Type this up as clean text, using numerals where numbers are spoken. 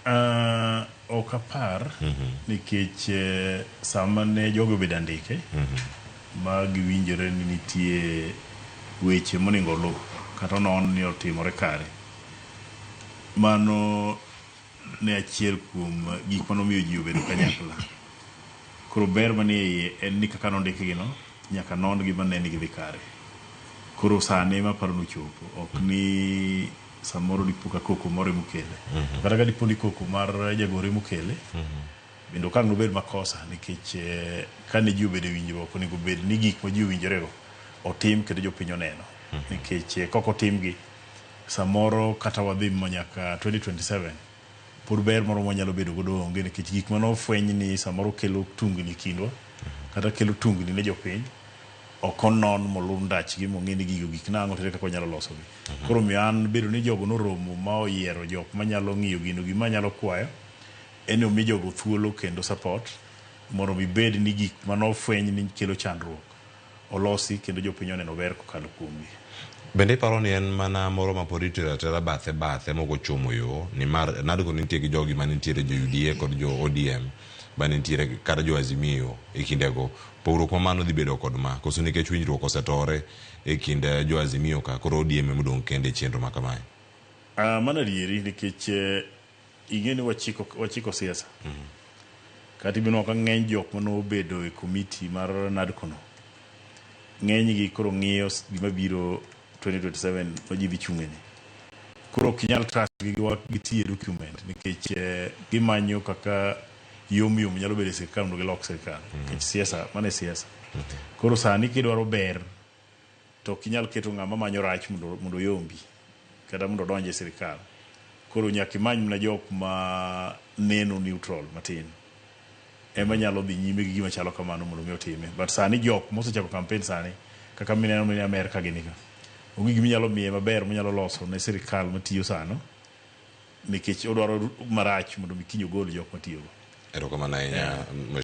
Ok apar nikech sama ne jogo bedo andike ma giwinjore ni nitie weche monego lu kata non ni otimore kare, mano ne achiel kuom gik manomiyo ji obedo kanyakla. Koro ber manie iye en ni kaka nondikgi no nyaka non gi mane ni gidhi kare. Koro sane ma paro nochopo, ok ni samoro dipo ka koko moro mokele kata ka dipo ni koko mar jagore mokele bendo kang nobed makosa nikech kane ji obedo e winjruok onego bed ni gik ma ji owinjorego otim kendo jopiny oneno, nikech kok otimgi samoro kata wadhi nyaka 2027 pod ber moro mwanyalo bedo godo onge, nikech gik manofweny ni samoro kelo tungni kindwa kata kelo tungni ne jopiny ok onon molu ndachgi mong'e ni gigo gik nang'o tere kaka wanyalo losogi. Koro miyo an bedo ni jogo noromo ma oyiero jok manyalo ng'iyo gino, gima nyalo kwayo en omi jogo thuolo kendo support mondo mi bed ni gik manofweny ni kelo chandruok olosi kendo jopiny oneno ber kokalo kuomgi. Bende iparo ni en mana moro ma pod itero atera bathe moko chomo yo ni mar nadgo nitie gi jogi manitiere jo UDA kod jo ODM manitiere kata jo Azimio e kindego, pogruok ma mano dhi bedo kod ma koso nikech winjruok osetore e kind jo Azimio ka koro ODM emodong' kende chenro ma kamae. Mana adieri nikech ing'e ni wachiko siasa kata ibino ka ng'eny jok manobedo e komiti mar NADCO no ng'eny gi koro ng'iyo gima biro 2027 ma ji dhi chung'eni. Koro ok inyal trust gitiye document nikech gimanyo kaka yom nyalo bedo e sirkal mondo gilok sirkal nikech siasa, mana e siasa. Koro sani kidwaro ber to ok inyal keto ng'ama manyo rach mondo yombi kata mondo donje sirkal. Koro nyaka imany mana jok ma neno neutral matin ema nyalo dhi nyime gi gima chalo kamano mondo mi otime. But sani jok mosechako campaign sani kaka mineno ni Amerka gini ka onge gima nyalo miye maber manyalo loso ne sirkal matiyo sano nikech odwaro marach mondo mi kiny ogol jok matiyogo. Erokamano ahinya.